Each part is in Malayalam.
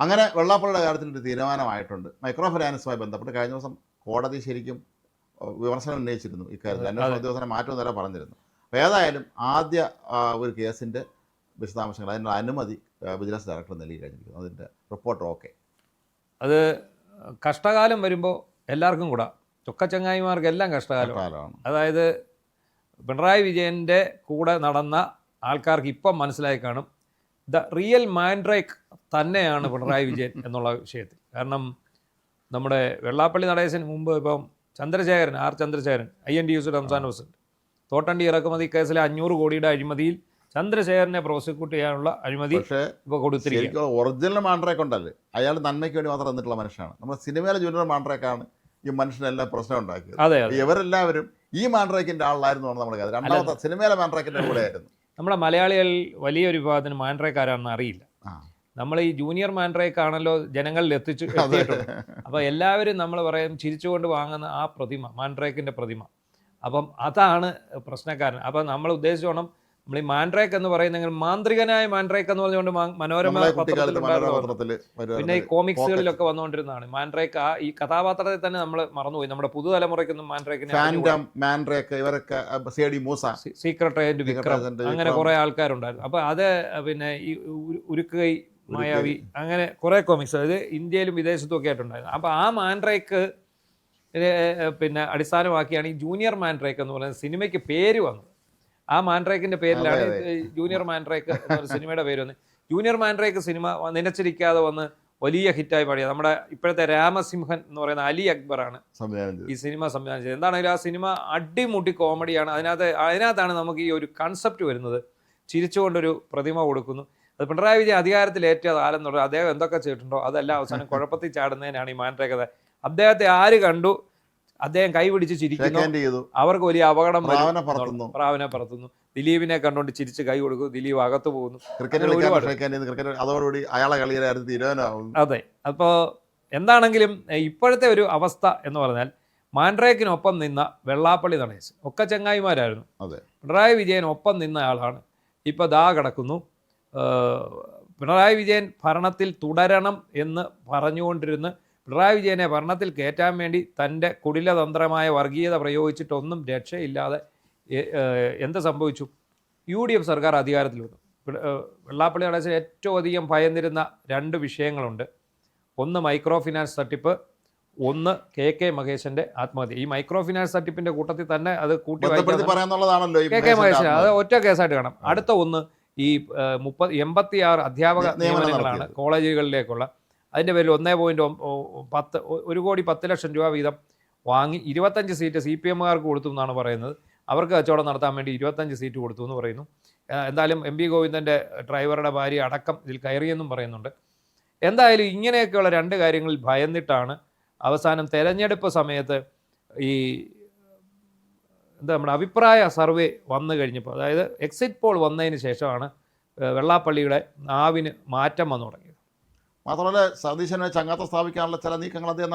അങ്ങനെ വെള്ളാപ്പള്ളിയുടെ കാര്യത്തിൽ ഒരു തീരുമാനമായിട്ടുണ്ട്. മൈക്രോ ഫിനാൻസുമായി ബന്ധപ്പെട്ട് കഴിഞ്ഞ ദിവസം കോടതി ശരിക്കും വിമർശനം ഉന്നയിച്ചിരുന്നു ഇക്കാര്യത്തിൽ. അന്വേഷണ ഉദ്യോഗസ്ഥനെ മാറ്റുമെന്ന് പറഞ്ഞിരുന്നു. അപ്പോൾ ഏതായാലും ആദ്യ ഒരു കേസിൻ്റെ വിശദാംശങ്ങൾ, അതിൻ്റെ അനുമതി വിജിലൻസ് ഡയറക്ടർ നൽകി കഴിഞ്ഞിരിക്കുന്നു. അതിൻ്റെ റിപ്പോർട്ട് ഓക്കെ. അത് കഷ്ടകാലം വരുമ്പോൾ എല്ലാവർക്കും കൂടെ, ചൊക്കച്ചങ്ങായിമാർക്കെല്ലാം കഷ്ടകാലമാണ്. അതായത് പിണറായി വിജയൻ്റെ കൂടെ നടന്ന ആൾക്കാർക്ക് ഇപ്പം മനസ്സിലായി കാണും ദ റിയൽ മാൻഡ്രേക്ക് തന്നെയാണ് പിണറായി വിജയൻ എന്നുള്ള വിഷയത്തിൽ. കാരണം നമ്മുടെ വെള്ളാപ്പള്ളി നടേശന് മുമ്പ് ഇപ്പം ചന്ദ്രശേഖരൻ, ആർ ചന്ദ്രശേഖരൻ, INTUC സംസ്ഥാന പ്രസിഡന്റ്, തോട്ടണ്ടി ഇറക്കുമതി കേസിലെ 500 കോടിയുടെ അഴിമതിയിൽ ചന്ദ്രശേഖരനെ പ്രോസിക്യൂട്ട് ചെയ്യാനുള്ള അഴിമതി ഇപ്പോൾ കൊടുത്തിരിക്കുക. ഒറിജിനൽ മാൻഡ്രേക്ക് ഉണ്ടല്ലേ, അയാൾ നന്മയ്ക്ക് വേണ്ടി മാത്രം വന്നിട്ടുള്ള മനുഷ്യനാണ്. നമ്മുടെ സിനിമയിലെ ജൂനിയർ മാൻഡ്രേക്കാണ് ഈ മനുഷ്യനെല്ലാം പ്രശ്നം ഉണ്ടാക്കിയത്. അതെ, ഇവരെല്ലാവരും ഈ മാൻഡ്രേക്കിന്റെ ആളായിരുന്നു നമ്മുടെ കഥ. രണ്ടാമത്തെ സിനിമയിലെ മാൻഡ്രേക്കിന്റെ കൂടെ ആയിരുന്നു. നമ്മുടെ മലയാളികൾ വലിയൊരു വിഭാഗത്തിന് മാൻഡ്രേക്ക് ആരാണെന്ന് അറിയില്ല. നമ്മൾ ഈ ജൂനിയർ മാൻഡ്രേക്ക് ആണല്ലോ ജനങ്ങളിൽ എത്തിയിട്ടുണ്ട്. അപ്പോൾ എല്ലാവരും നമ്മൾ പറയും ചിരിച്ചുകൊണ്ട് വാങ്ങുന്ന ആ പ്രതിമ, മാൻഡ്രേക്കിൻ്റെ പ്രതിമ. അപ്പം അതാണ് പ്രശ്നക്കാരൻ. അപ്പം നമ്മൾ ഉദ്ദേശിച്ചോണം, നമ്മൾ ഈ മാൻഡ്രേക്ക് എന്ന് പറയുന്നെങ്കിൽ മാന്ത്രികനായ മാൻഡ്രേക്ക് എന്ന് പറഞ്ഞുകൊണ്ട് മനോരമ പത്രത്തിൽ, പിന്നെ ഈ കോമിക്സുകളിലൊക്കെ വന്നുകൊണ്ടിരുന്നതാണ് മാൻഡ്രേക്ക്. ഈ കഥാപാത്രത്തെ തന്നെ നമ്മൾ മറന്നുപോയി. നമ്മുടെ പുതുതലമുറയ്ക്കൊന്നും മാൻഡ്രേക്കിനെ, സീക്രട്ട് ഏജന്റ് വിക്രം, അങ്ങനെ കുറേ ആൾക്കാരുണ്ടായിരുന്നു. അപ്പോൾ അത് പിന്നെ ഈ ഉരുക്കുകൈ മായാവി, അങ്ങനെ കുറേ കോമിക്സ്, അതായത് ഇന്ത്യയിലും വിദേശത്തും ഒക്കെ ആയിട്ടുണ്ടായിരുന്നു. അപ്പോൾ ആ മാൻഡ്രേക്ക് പിന്നെ അടിസ്ഥാനമാക്കിയാണ് ഈ ജൂനിയർ മാൻഡ്രേക്ക് എന്ന് പറയുന്ന സിനിമയ്ക്ക് പേര് വന്നത്. ആ മാൻഡ്രേക്കിൻ്റെ പേരിലാണ് ജൂനിയർ മാൻഡ്രേക്ക് എന്നൊരു സിനിമയുടെ പേര് വന്നത്. ജൂനിയർ മാൻഡ്രേക്ക് സിനിമ നിലച്ചിരിക്കാതെ വന്ന് വലിയ ഹിറ്റായി പാടിയത് നമ്മുടെ ഇപ്പോഴത്തെ രാമസിംഹൻ എന്ന് പറയുന്ന അലി അക്ബറാണ് ഈ സിനിമ സംവിധാനം ചെയ്തത്. എന്താണെങ്കിലും ആ സിനിമ അടിമുട്ടി കോമഡിയാണ്. അതിനകത്താണ് നമുക്ക് ഈ ഒരു കൺസെപ്റ്റ് വരുന്നത്. ചിരിച്ചുകൊണ്ടൊരു പ്രതിമ കൊടുക്കുന്നു. അത് പിണറായി വിജയൻ അധികാരത്തിലേറ്റിയ കാലം എന്ന് പറഞ്ഞാൽ അദ്ദേഹം എന്തൊക്കെ ചെയ്തിട്ടുണ്ടോ അതെല്ലാം അവസാനം കുഴപ്പത്തിൽ ചാടുന്നതിനാണ് ഈ മാൻഡ്രേക്ക്. അദ്ദേഹത്തെ ആര് കണ്ടു അദ്ദേഹം കൈപിടിച്ച് ചിരിക്കുന്നു, അവർക്ക് വലിയ അപകടം, പ്രാവനെ പറത്തുന്നു. ദിലീപിനെ കണ്ടുകൊണ്ട് ചിരിച്ച് കൈ കൊടുക്കും, ദിലീപ് അകത്ത് പോകുന്നു. അതെ. അപ്പോൾ എന്താണെങ്കിലും ഇപ്പോഴത്തെ ഒരു അവസ്ഥ എന്ന് പറഞ്ഞാൽ മാൻഡ്രേക്കിനൊപ്പം നിന്ന വെള്ളാപ്പള്ളി നടേശൻ ഒക്കെ ചങ്ങായിമാരായിരുന്നു. പിണറായി വിജയൻ ഒപ്പം നിന്ന ആളാണ് ഇപ്പോൾ ദാ കിടക്കുന്നു. പിണറായി വിജയൻ ഭരണത്തിൽ തുടരണം എന്ന് പറഞ്ഞുകൊണ്ടിരുന്ന് പിണറായി വിജയനെ ഭരണത്തിൽ കയറ്റാൻ വേണ്ടി തൻ്റെ കുടിലതന്ത്രമായ വർഗീയത പ്രയോഗിച്ചിട്ടൊന്നും രക്ഷയില്ലാതെ എന്ത് സംഭവിച്ചു? UDF സർക്കാർ അധികാരത്തിൽ വന്നു. വെള്ളാപ്പള്ളി നടേശൻ ഏറ്റവും അധികം ഭയന്നിരുന്ന 2 വിഷയങ്ങളുണ്ട്. ഒന്ന് മൈക്രോ ഫിനാൻസ് തട്ടിപ്പ്, ഒന്ന് KK മഹേശൻ്റെ ആത്മഹത്യ. ഈ മൈക്രോ ഫിനാൻസ് തട്ടിപ്പിൻ്റെ കൂട്ടത്തിൽ തന്നെ അത് കൂട്ടി വായിക്കാന്നുള്ളതാണല്ലോ KK മഹേശൻ. അത് ഒറ്റ കേസായിട്ട് കാണാം. അടുത്ത ഒന്ന് ഈ 86 അധ്യാപക നിയമനങ്ങളാണ് കോളേജുകളിലേക്കുള്ള. അതിൻ്റെ പേരിൽ 1,10 രൂപ വീതം വാങ്ങി 25 സീറ്റ് CPM-കാർക്ക് കൊടുത്തു എന്നാണ് പറയുന്നത്. അവർക്ക് കച്ചവടം നടത്താൻ വേണ്ടി 25 സീറ്റ് കൊടുത്തു എന്ന് പറയുന്നു. എന്തായാലും MP ഗോവിന്ദൻ്റെ ഡ്രൈവറുടെ ഭാര്യ അടക്കം ഇതിൽ കയറിയെന്നും പറയുന്നുണ്ട്. എന്തായാലും ഇങ്ങനെയൊക്കെയുള്ള 2 കാര്യങ്ങളിൽ ഭയന്നിട്ടാണ് അവസാനം തെരഞ്ഞെടുപ്പ് സമയത്ത് ഈ നമ്മുടെ അഭിപ്രായ സർവേ വന്നു കഴിഞ്ഞപ്പോൾ, അതായത് എക്സിറ്റ് പോൾ വന്നതിന് ശേഷമാണ് വെള്ളാപ്പള്ളിയുടെ നാവിന് മാറ്റം വന്നു തുടങ്ങിയത്. മാത്രമല്ല സതീശനെ ചങ്ങാത്തം സ്ഥാപിക്കാനുള്ള ചില നീക്കങ്ങൾ അദ്ദേഹം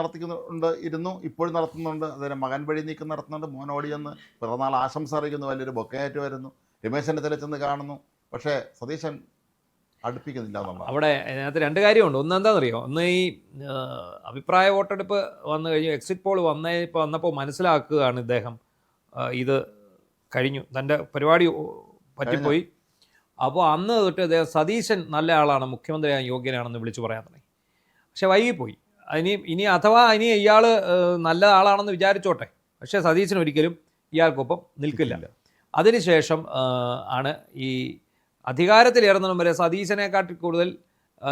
ഇപ്പോഴും നടത്തുന്നുണ്ട്. അദ്ദേഹം മകൻ വഴി നീക്കം നടത്തുന്നുണ്ട്. മോനോടിയെന്ന് പിറന്നാൾ ആശംസ അറിയിക്കുന്നു, വലിയൊരു ബൊക്കയായിട്ട് വരുന്നു, രമേശ് ചെന്നിത്തല ചെന്ന് കാണുന്നു. പക്ഷേ സതീശൻ അടുപ്പിക്കുന്നില്ല എന്നുള്ള അവിടെ. അതിനകത്ത് 2 കാര്യമുണ്ട്. ഒന്ന് എന്താണെന്നറിയോ, ഒന്ന് ഈ അഭിപ്രായ വോട്ടെടുപ്പ് വന്നു കഴിഞ്ഞു, എക്സിറ്റ് പോൾ വന്നപ്പോൾ മനസ്സിലാക്കുകയാണ് ഇദ്ദേഹം ഇത് കഴിഞ്ഞു, തൻ്റെ പരിപാടി പറ്റിപ്പോയി. അപ്പോൾ അന്ന് തൊട്ട് അദ്ദേഹം സതീശൻ നല്ല ആളാണ്, മുഖ്യമന്ത്രിയാകാൻ യോഗ്യനാണെന്ന് വിളിച്ചു പറയാൻ തുടങ്ങി. പക്ഷെ വൈകിപ്പോയി. ഇനി അഥവാ ഇയാൾ നല്ല ആളാണെന്ന് വിചാരിച്ചോട്ടെ, പക്ഷേ സതീശൻ ഒരിക്കലും ഇയാൾക്കൊപ്പം നിൽക്കില്ല. അതിനുശേഷം ആണ് ഈ അധികാരത്തിലേറുന്നതും വരെ സതീശനെക്കാട്ടിൽ കൂടുതൽ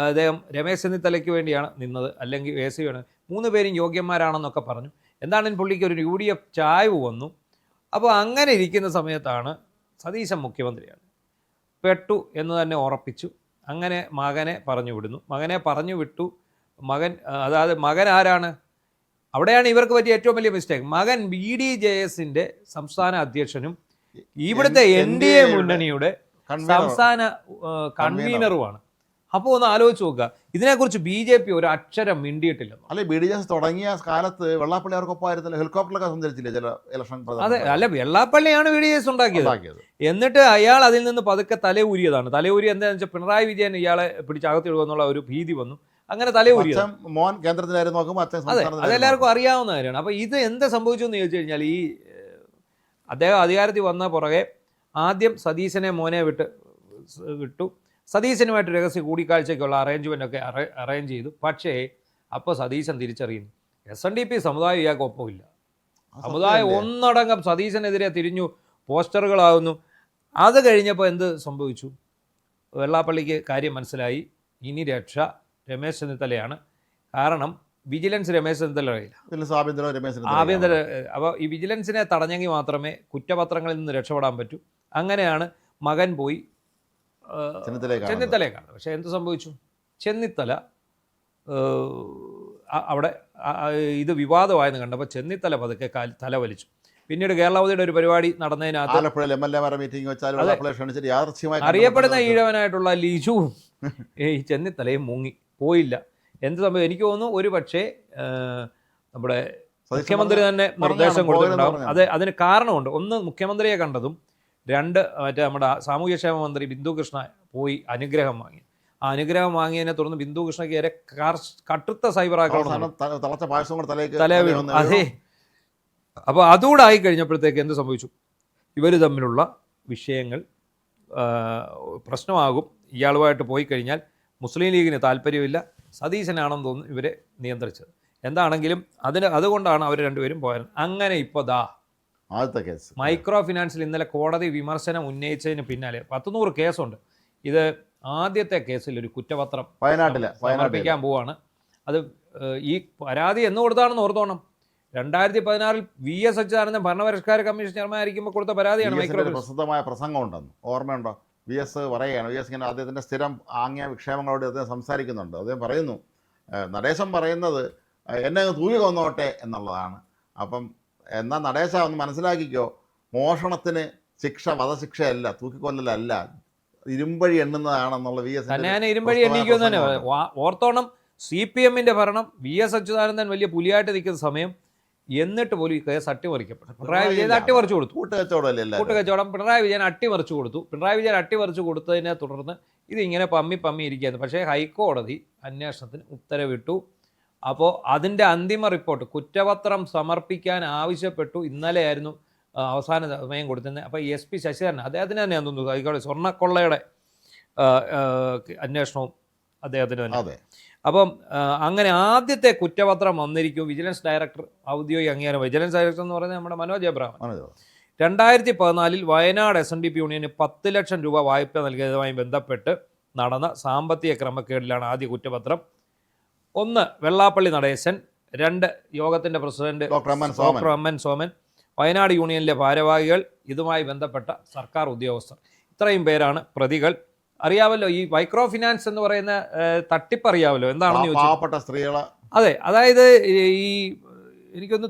അദ്ദേഹം രമേശ് ചെന്നിത്തലയ്ക്ക് വേണ്ടിയാണ് നിന്നത്, അല്ലെങ്കിൽ AC വേണം. 3 പേരും യോഗ്യന്മാരാണെന്നൊക്കെ പറഞ്ഞു. എന്താണെങ്കിലും പുള്ളിക്ക് ഒരു UDF ചായ്വ് വന്നു. അപ്പോൾ അങ്ങനെ ഇരിക്കുന്ന സമയത്താണ് സതീശൻ മുഖ്യമന്ത്രിയാണ്, പെട്ടു എന്ന് തന്നെ ഉറപ്പിച്ചു. അങ്ങനെ മകനെ പറഞ്ഞു വിടുന്നു. മകനെ പറഞ്ഞു വിട്ടു. അതായത് മകൻ ആരാണ്? അവിടെയാണ് ഇവർക്ക് പറ്റിയ ഏറ്റവും വലിയ മിസ്റ്റേക്ക്. മകൻ BDJS-ന്റെ സംസ്ഥാന അധ്യക്ഷനും ഇവിടുത്തെ NDA മുന്നണിയുടെ സംസ്ഥാന കൺവീനറുമാണ്. അപ്പോൾ ഒന്ന് ആലോചിച്ച് നോക്കുക, ഇതിനെക്കുറിച്ച് BJP ഒരു അക്ഷരം മിണ്ടിയിട്ടില്ല. അല്ലെ, BDJS തുടങ്ങിയ കാലത്ത് വെള്ളാപ്പള്ളി അവർക്കൊപ്പമായിരുന്നല്ലോ, ഹെലികോപ്റ്ററിലൊക്കെ സഞ്ചരിച്ചില്ലേ ചില ഇലക്ഷൻ. അതെ, അല്ല, വെള്ളാപ്പള്ളിയാണ് BDJS ഉണ്ടാക്കിയത്. എന്നിട്ട് അയാൾ അതിൽ നിന്ന് പതുക്കെ തലയൂരിയതാണ്. തലയൂരി എന്താണെന്ന് വെച്ചാൽ പിണറായി വിജയൻ ഇയാളെ പിടിച്ചകത്തിടുക എന്നുള്ള ഒരു ഭീതി വന്നു. അങ്ങനെ തലയൂരിയത്. അച്ഛൻ മോൻ കേന്ദ്രത്തിലായിരുന്നു നോക്കുമ്പോൾ അച്ഛൻ അതെ, സംസ്ഥാനത്തിലായിരുന്നു അതെല്ലാവർക്കും അറിയാവുന്ന കാര്യമാണ്. അപ്പോൾ ഇത് എന്ത് സംഭവിച്ചു എന്ന് ചോദിച്ചു കഴിഞ്ഞാൽ, ഈ അദ്ദേഹം അധികാരത്തിൽ വന്ന പുറകെ ആദ്യം സതീശനെ മോനെ വിട്ടു. സതീശനുമായിട്ട് രഹസ്യ കൂടിക്കാഴ്ചയ്ക്കുള്ള അറേഞ്ച്മെൻ്റ് ഒക്കെ അറേഞ്ച് ചെയ്തു. പക്ഷേ അപ്പോൾ സതീശൻ തിരിച്ചറിയുന്നു SNDP സമുദായം ഇയാൾക്കൊപ്പമില്ല. സമുദായം ഒന്നടങ്കം സതീശനെതിരെ തിരിഞ്ഞു, പോസ്റ്ററുകളാകുന്നു. അത് കഴിഞ്ഞപ്പോൾ എന്ത് സംഭവിച്ചു? വെള്ളാപ്പള്ളിക്ക് കാര്യം മനസ്സിലായി. ഇനി രക്ഷ രമേശ് ചെന്നിത്തലയാണ്. കാരണം വിജിലൻസ് രമേശ് ചെന്നിത്തലയില്ല, ആഭ്യന്തര. അപ്പോൾ ഈ വിജിലൻസിനെ തടഞ്ഞെങ്കിൽ മാത്രമേ കുറ്റപത്രങ്ങളിൽ നിന്ന് രക്ഷപ്പെടാൻ പറ്റൂ. അങ്ങനെയാണ് മകൻ പോയി ചെന്നിത്തലയെ കാണുന്നത്. പക്ഷേ എന്ത് സംഭവിച്ചു? ചെന്നിത്തല അവിടെ ഇത് വിവാദമായെന്ന് കണ്ടപ്പോൾ ചെന്നിത്തല പതുക്കെ തല വലിച്ചു. പിന്നീട് കേരളാവധിയുടെ ഒരു പരിപാടി നടന്നതിനകത്ത് അറിയപ്പെടുന്ന ഈഴവനായിട്ടുള്ള ലിജുവും ഈ ചെന്നിത്തലയും പോയില്ല. എന്ത് സംഭവം? എനിക്ക് തോന്നുന്നു ഒരു പക്ഷേ നമ്മുടെ മുഖ്യമന്ത്രി തന്നെ നിർദ്ദേശം കൊടുത്തിട്ടുണ്ടാവും. അതിന് കാരണമുണ്ട്. ഒന്ന്, മുഖ്യമന്ത്രിയെ കണ്ടതും. രണ്ട്, നമ്മുടെ സാമൂഹ്യക്ഷേമ മന്ത്രി ബിന്ദു കൃഷ്ണ പോയി അനുഗ്രഹം വാങ്ങി. ആ അനുഗ്രഹം വാങ്ങിയതിനെ തുടർന്ന് ബിന്ദു കൃഷ്ണയ്ക്ക് വരെ കട്ടുത്ത സൈബർ ആക്രമണം തലേ വീണു. അതെ. അപ്പോൾ അതുകൂടെ ആയി കഴിഞ്ഞപ്പോഴത്തേക്ക് എന്ത് സംഭവിച്ചു? ഇവർ തമ്മിലുള്ള വിഷയങ്ങൾ പ്രശ്നമാകും. ഇയാളുമായിട്ട് പോയി കഴിഞ്ഞാൽ മുസ്ലിം ലീഗിന് താല്പര്യമില്ല. സതീശനാണെന്ന് തോന്നുന്നു ഇവരെ നിയന്ത്രിച്ചത്. എന്താണെങ്കിലും അതുകൊണ്ടാണ് അവർ രണ്ടുപേരും പോയത്. അങ്ങനെ ഇപ്പോൾ ആദ്യത്തെ കേസ് മൈക്രോ ഫിനാൻസിൽ ഇന്നലെ കോടതി വിമർശനം ഉന്നയിച്ചതിന് പിന്നാലെ 100 കേസുണ്ട്. ഇത് ആദ്യത്തെ കേസിൽ ഒരു കുറ്റപത്രം സമർപ്പിക്കാൻ പോവാണ്. അത് ഈ പരാതി എന്ന് കൊടുത്താണെന്ന് ഓർത്തോണം. 2016 VS അച്യുതാനന്ദൻ ഭരണപരിഷ്കാര കമ്മീഷൻ ചെയർമാൻ ആയിരിക്കുമ്പോൾ കൊടുത്ത പരാതിയാണ് മൈക്രോ. പ്രസിദ്ധമായ പ്രസംഗം ഉണ്ടെന്ന് ഓർമ്മയുണ്ടോ? VS പറയുകയാണ്. VS ഇങ്ങനെ അദ്ദേഹത്തിൻ്റെ സ്ഥിരം ആംഗ്യ വിക്ഷേപങ്ങളോട് അദ്ദേഹം സംസാരിക്കുന്നുണ്ട്. അദ്ദേഹം പറയുന്നു, നടേശൻ പറയുന്നത് എന്നെ തൂങ്ങി കൊന്നോട്ടെ എന്നുള്ളതാണ്. അപ്പം എന്നാൽ നടേശ ഒന്ന് മനസ്സിലാക്കിക്കോ, മോഷണത്തിന് ശിക്ഷ വധശിക്ഷയല്ല, തൂക്കിക്കൊല്ലലല്ല, ഇരുമ്പഴി എണ്ണുന്നതാണെന്നുള്ള VS തന്നെ ഇരുമ്പഴി എണ്ണിക്കുമെന്ന് തന്നെ ഓർത്തോണം. CPMന്റെ ഭരണം, VS അച്യുതാനന്ദൻ വലിയ പുലിയായിട്ട് നിൽക്കുന്ന സമയം, എന്നിട്ട് പോലും ഈ കേസ് അട്ടിമറിക്കപ്പെട്ടു. പിണറായി വിജയൻ അട്ടിമറിച്ചു കൊടുത്തു. കൂട്ടുകച്ചവടം പിണറായി വിജയൻ അട്ടിമറിച്ചു കൊടുത്തു. പിണറായി വിജയൻ അട്ടിമറിച്ചു കൊടുത്തതിനെ തുടർന്ന് ഇതിങ്ങനെ പമ്മി ഇരിക്കുകയായിരുന്നു. പക്ഷേ ഹൈക്കോടതി അന്വേഷണത്തിന് ഉത്തരവിട്ടു. അപ്പോൾ അതിൻ്റെ അന്തിമ റിപ്പോർട്ട്, കുറ്റപത്രം സമർപ്പിക്കാൻ ആവശ്യപ്പെട്ടു. ഇന്നലെയായിരുന്നു അവസാന സമയം കൊടുത്തിരുന്നത്. അപ്പോൾ SP ശശിധരൻ, അദ്ദേഹത്തിന് തന്നെയാണ് തോന്നുന്നു ഹൈക്കോടതി സ്വർണ്ണക്കൊള്ളയുടെ അന്വേഷണവും അദ്ദേഹത്തിന് തന്നെ. അപ്പം അങ്ങനെ ആദ്യത്തെ കുറ്റപത്രം വന്നിരിക്കും. വിജിലൻസ് ഡയറക്ടർ ഔദ്യോഗിക അംഗീകാരം. വിജിലൻസ് ഡയറക്ടർ എന്ന് പറയുന്നത് നമ്മുടെ മനോജ് എബ്രഹാം. 2014 വയനാട് SNDP യൂണിയന് 10 ലക്ഷം രൂപ വായ്പ നൽകിയതുമായി ബന്ധപ്പെട്ട് നടന്ന സാമ്പത്തിക ക്രമക്കേടിലാണ് ആദ്യ കുറ്റപത്രം. 1 വെള്ളാപ്പള്ളി നടേശൻ, 2 യോഗത്തിൻ്റെ president doctor M N. Soman, Wayanad യൂണിയനിലെ ഭാരവാഹികൾ, ഇതുമായി ബന്ധപ്പെട്ട സർക്കാർ ഉദ്യോഗസ്ഥർ. ഇത്രയും പേരാണ് പ്രതികൾ. അറിയാമല്ലോ ഈ മൈക്രോ ഫിനാൻസ് എന്ന് പറയുന്ന തട്ടിപ്പ് അറിയാമല്ലോ എന്താണെന്ന് ചോദിച്ചാൽ സ്ത്രീകളെ. അതെ, അതായത് ഈ എനിക്കൊന്ന്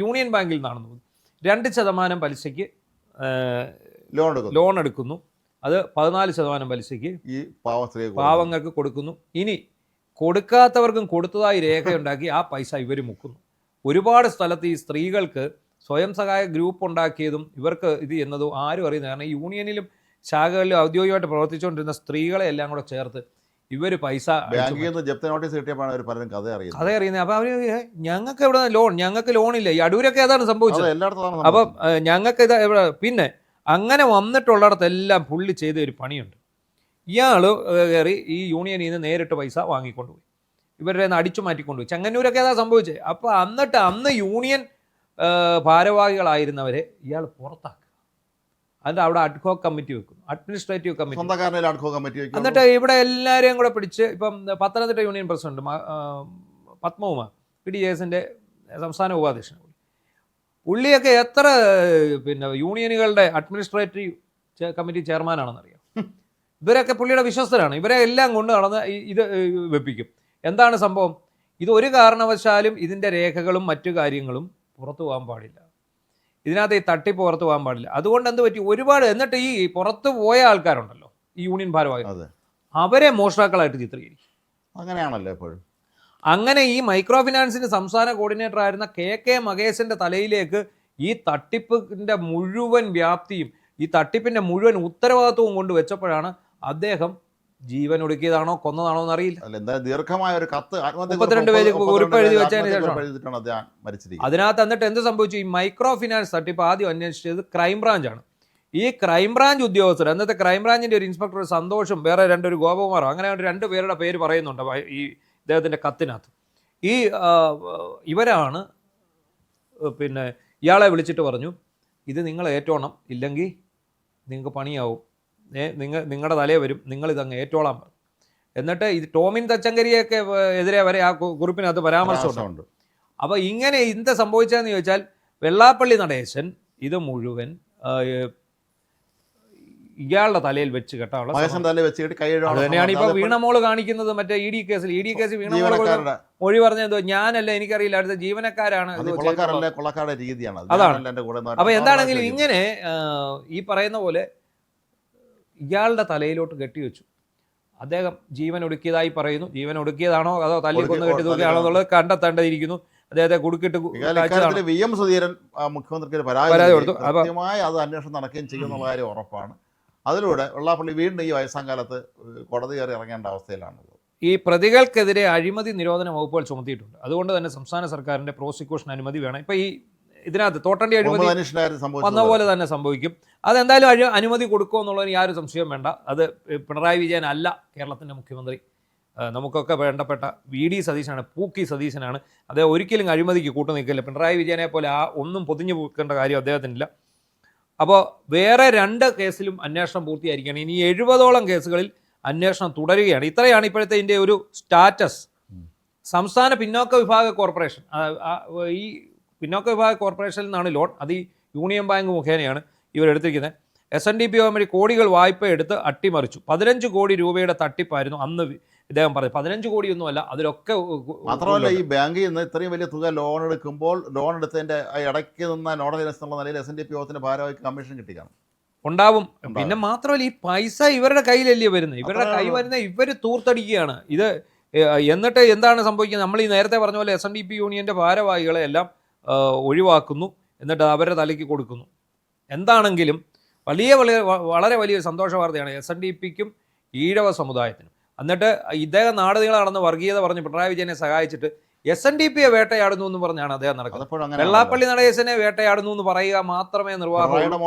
യൂണിയൻ ബാങ്കിൽ നിന്നാണെന്ന് തോന്നുന്നു 2% പലിശയ്ക്ക് ലോൺ എടുക്കുന്നു. അത് 14% പലിശയ്ക്ക് ഈ പാവങ്ങൾക്ക് കൊടുക്കുന്നു. ഇനി കൊടുക്കാത്തവർക്കും കൊടുത്തതായി രേഖയുണ്ടാക്കി ആ പൈസ ഇവർ മുക്കുന്നു. ഒരുപാട് സ്ഥലത്ത് ഈ സ്ത്രീകൾക്ക് സ്വയം സഹായ ഗ്രൂപ്പ് ഉണ്ടാക്കിയതും ഇവർക്ക് ഇത് എന്നതും ആരും അറിയുന്നത്. കാരണം ഈ യൂണിയനിലും ശാഖകളിലും ഔദ്യോഗികമായിട്ട് പ്രവർത്തിച്ചുകൊണ്ടിരുന്ന സ്ത്രീകളെ എല്ലാം കൂടെ ചേർത്ത് ഇവർ പൈസ കഥ അറിയുന്നത്. അപ്പോൾ അവർ ഞങ്ങൾക്ക് എവിടെ ലോൺ, ഞങ്ങൾക്ക് ലോണില്ല. ഈ അടൂരൊക്കെ അതാണ് സംഭവിച്ചത്. അപ്പം ഞങ്ങൾക്ക് ഇത് എവിടെ. പിന്നെ അങ്ങനെ വന്നിട്ടുള്ളിടത്തെല്ലാം പുള്ളി ചെയ്ത ഒരു പണിയുണ്ട്. ഇയാൾ കയറി ഈ യൂണിയനിൽ നിന്ന് നേരിട്ട് പൈസ വാങ്ങിക്കൊണ്ടുപോയി, ഇവരുടെ നിന്ന് അടിച്ചു മാറ്റിക്കൊണ്ടുപോയി. ചെങ്ങന്നൂരൊക്കെ അതാ സംഭവിച്ചത്. അപ്പോൾ അന്ന് യൂണിയൻ ഭാരവാഹികളായിരുന്നവരെ ഇയാൾ പുറത്താക്കുക. അതിൻ്റെ അവിടെ അഡ്ഹോക് കമ്മിറ്റി വെക്കും, അഡ്മിനിസ്ട്രേറ്റീവ് കമ്മിറ്റി. എന്നിട്ട് ഇവിടെ എല്ലാവരെയും കൂടെ പിടിച്ച്, ഇപ്പം പത്തനംതിട്ട യൂണിയൻ പ്രസിഡന്റ് പത്മകുമാർ PDJSന്റെ സംസ്ഥാന ഉപാധ്യക്ഷൻ, പുള്ളിയൊക്കെ എത്ര യൂണിയനുകളുടെ അഡ്മിനിസ്ട്രേറ്റീവ് കമ്മിറ്റി ചെയർമാനാണെന്നറിയാം. ഇവരൊക്കെ പുള്ളിയുടെ വിശ്വസ്തരാണ്. ഇവരെ എല്ലാം കൊണ്ട് നടന്ന് ഇത് വെപ്പിക്കും. എന്താണ് സംഭവം? ഇത് ഒരു കാരണവശാലും ഇതിൻ്റെ രേഖകളും മറ്റു കാര്യങ്ങളും പുറത്തു പോകാൻ പാടില്ല. ഇതിനകത്ത് ഈ തട്ടിപ്പ് പുറത്തു പോകാൻ പാടില്ല. അതുകൊണ്ട് എന്ത് പറ്റി, ഒരുപാട് എന്നിട്ട് ഈ പുറത്തു പോയ ആൾക്കാരുണ്ടല്ലോ, ഈ യൂണിയൻ ഭാരവാഹികൾ, അവരെ മോഷ്ടാക്കളായിട്ട് ചിത്രീകരിക്കും. അങ്ങനെയാണല്ലോ എപ്പോഴും. അങ്ങനെ ഈ മൈക്രോ ഫിനാൻസിൻ്റെ സംസ്ഥാന കോർഡിനേറ്റർ ആയിരുന്ന KK മകേശൻ്റെ തലയിലേക്ക് ഈ തട്ടിപ്പിൻ്റെ മുഴുവൻ വ്യാപ്തിയും ഈ തട്ടിപ്പിൻ്റെ മുഴുവൻ ഉത്തരവാദിത്വവും കൊണ്ട് വെച്ചപ്പോഴാണ് അദ്ദേഹം ജീവൻ ഒടുക്കിയതാണോ കൊന്നതാണോ എന്നറിയില്ല. അല്ല, എന്തായാലും ദീർഘമായ ഒരു കത്ത് 32 പേജ് കുറിപ്പ് എഴുതി വെച്ചതിന് ശേഷം എഴുതിയിട്ടാണ് അദ്ദേഹം മരിച്ചിരിക്കുന്നത്. അതിനകത്ത് എന്നിട്ട് എന്ത് സംഭവിച്ചു? ഈ മൈക്രോ ഫിനാൻസ് തട്ടിപ്പ് ആദ്യം അന്വേഷിച്ചത് ക്രൈംബ്രാഞ്ചാണ്. ഈ ക്രൈംബ്രാഞ്ച് ഉദ്യോഗസ്ഥർ, അന്നത്തെ ക്രൈംബ്രാഞ്ചിന്റെ ഒരു ഇൻസ്പെക്ടർ സന്തോഷും വേറെ ഒരു ഗോപകുമാറോ, അങ്ങനെ 2 പേരുടെ പേര് പറയുന്നുണ്ട് ഈ ഇദ്ദേഹത്തിന്റെ കത്തിനകത്ത്. ഈ ഇവരാണ് പിന്നെ ഇയാളെ വിളിച്ചിട്ട് പറഞ്ഞു, ഇത് നിങ്ങൾ ഏറ്റോണം, ഇല്ലെങ്കിൽ നിങ്ങൾക്ക് പണിയാവും, നിങ്ങളുടെ തലേ വരും, നിങ്ങളിതങ്ങ് ഏറ്റോളാൻ പറഞ്ഞു. എന്നിട്ട് ഇത് ടോമിൻ തച്ചങ്കരിയൊക്കെ എതിരെ വരെ ആ കുറിപ്പിനകത്ത് പരാമർശമുണ്ട്. അപ്പോൾ ഇങ്ങനെ എന്ത് സംഭവിച്ചതെന്ന് ചോദിച്ചാൽ, വെള്ളാപ്പള്ളി നടേശൻ ഇത് മുഴുവൻ ഇയാളുടെ തലയിൽ വെച്ച് കെട്ടാനുള്ള തന്നെയാണ് ഇപ്പൊ വീണമോള് കാണിക്കുന്നത്. മറ്റേ ഇ ഡി കേസിൽ വീണമോള് മൊഴി പറഞ്ഞത് ഞാനല്ല, എനിക്കറിയില്ല, അടുത്ത ജീവനക്കാരാണ്. അതാണ്. അപ്പൊ എന്താണെങ്കിലും ഇങ്ങനെ ഈ പറയുന്ന പോലെ ഇയാളുടെ തലയിലോട്ട് കെട്ടിവെച്ചു. അദ്ദേഹം ജീവൻ ഒടുക്കിയതായി പറയുന്നു. ജീവൻ ഒടുക്കിയതാണോ അതോ തല്ലിക്കൊന്ന് കെട്ടി തൂക്കിയാണോ എന്നുള്ളത് കണ്ടെത്തേണ്ടതിരിക്കുന്നു. അദ്ദേഹത്തെ കുടുക്കിട്ട് VM സുധീരൻ മുഖ്യമന്ത്രിക്ക് പരാതി കൊടുത്തു. അത് അന്വേഷണം നടക്കുകയും ചെയ്യുന്ന കാര്യം ഉറപ്പാണ്. അതിലൂടെ വെള്ളാപ്പള്ളി വീണ്ടും ഈ വയസ്സാം കാലത്ത് കോടതി കയറി ഇറങ്ങേണ്ട അവസ്ഥയിലാണുള്ളത്. ഈ പ്രതികൾക്കെതിരെ അഴിമതി നിരോധന വകുപ്പുകൾ ചുമത്തിയിട്ടുണ്ട്. അതുകൊണ്ട് തന്നെ സംസ്ഥാന സർക്കാരിന്റെ പ്രോസിക്യൂഷൻ അനുമതി വേണം. ഇപ്പൊ ഈ ഇതിനകത്ത് തോട്ടണ്ടി അഴിമതി വന്ന പോലെ തന്നെ സംഭവിക്കും. അതെന്തായാലും അനുമതി കൊടുക്കുമോ എന്നുള്ളതിന് യാതൊരു സംശയവും വേണ്ട. അത് പിണറായി വിജയൻ അല്ല കേരളത്തിൻ്റെ മുഖ്യമന്ത്രി. നമുക്കൊക്കെ വേണ്ടപ്പെട്ട VD സതീശനാണ്, പൂക്കി സതീശനാണ്. അദ്ദേഹം ഒരിക്കലും അഴിമതിക്ക് കൂട്ടു നിൽക്കില്ല. പിണറായി വിജയനെ പോലെ ഒന്നും പൊതിഞ്ഞു പോക്കേണ്ട കാര്യം അദ്ദേഹത്തിനില്ല. അപ്പോൾ വേറെ 2 കേസിലും അന്വേഷണം പൂർത്തിയായിരിക്കുകയാണ്. ഇനി 70ഓളം കേസുകളിൽ അന്വേഷണം തുടരുകയാണ്. ഇത്രയാണ് ഇപ്പോഴത്തെ ഇതിൻ്റെ ഒരു സ്റ്റാറ്റസ്. സംസ്ഥാന പിന്നോക്ക വിഭാഗ കോർപ്പറേഷൻ, ഈ പിന്നോക്ക വിഭാഗ കോർപ്പറേഷനിൽ നിന്നാണ് ലോൺ. അത് ഈ യൂണിയൻ ബാങ്ക് മുഖേനയാണ് ഇവരെടുത്തിരിക്കുന്നത്. SNDP വഴി കോടികൾ വായ്പ എടുത്ത് അട്ടിമറിച്ചു. 15 കോടി രൂപയുടെ തട്ടിപ്പായിരുന്നു അന്ന് ഇദ്ദേഹം പറഞ്ഞു. 15 കോടിയൊന്നുമല്ല, അതിലൊക്കെ മാത്രമല്ല ഈ ബാങ്കിൽ നിന്ന് ഇത്രയും വലിയ തുക ലോൺ എടുക്കുമ്പോൾ ലോൺ എടുത്തതിൻ്റെ ഇടയ്ക്ക് നിന്ന നോഡൽ എന്നുള്ള നിലയിൽ SNDP യോഗത്തിന് ഭാരവാഹിക്ക് കമ്മീഷൻ കിട്ടിയാണ് ഉണ്ടാവും. പിന്നെ മാത്രമല്ല ഈ പൈസ ഇവരുടെ കയ്യിലല്ലേ വരുന്നത്, ഇവരുടെ കൈ വരുന്ന ഇവർ തൂർത്തടിക്കുകയാണ് ഇത്. എന്നിട്ട് എന്താണ് സംഭവിക്കുന്നത്? നമ്മൾ ഈ നേരത്തെ പറഞ്ഞ പോലെ SNDP യൂണിയൻ്റെ ഭാരവാഹികളെ എല്ലാം ഒഴിവാക്കുന്നു, എന്നിട്ട് അവരുടെ തലയ്ക്ക് കൊടുക്കുന്നു. എന്താണെങ്കിലും വളരെ വലിയ സന്തോഷ വാർത്തയാണ് SNDPക്കും ഈഴവ സമുദായത്തിനും. എന്നിട്ട് ഇദ്ദേഹം നാട് നീളം നടന്ന് വർഗീയത പറഞ്ഞ് പിണറായി വിജയനെ സഹായിച്ചിട്ട് SNDPയെ വേട്ടയാടുന്നു എന്ന് പറഞ്ഞാണ് അദ്ദേഹം നടക്കുന്നത്. വെള്ളാപ്പള്ളി നടേശനെ വേട്ടയാടുന്നു എന്ന് പറയുക മാത്രമേ നിർവാഹമുള്ളൂ.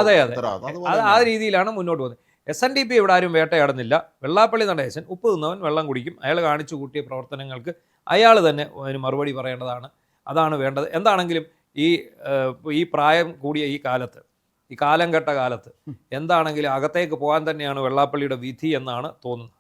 അതെ അതെ, ആ രീതിയിലാണ് മുന്നോട്ട് പോകുന്നത്. SNDP ഇവിടെ ആരും വേട്ടയാടുന്നില്ല. വെള്ളാപ്പള്ളി നടേശൻ ഉപ്പ് തിന്നവൻ വെള്ളം കുടിക്കും. അയാൾ കാണിച്ചു കൂട്ടിയ പ്രവർത്തനങ്ങൾക്ക് അയാൾ തന്നെ അതിന് മറുപടി പറയേണ്ടതാണ്. അതാണ് വേണ്ടത്. എന്താണെങ്കിലും ഈ പ്രായം കൂടിയ ഈ കാലത്ത്, ഈ കാലം കെട്ട കാലത്ത് എന്താണെങ്കിലും അകത്തേക്ക് പോകാൻ തന്നെയാണ് വെള്ളാപ്പള്ളിയുടെ വിധി എന്നാണ് തോന്നുന്നത്.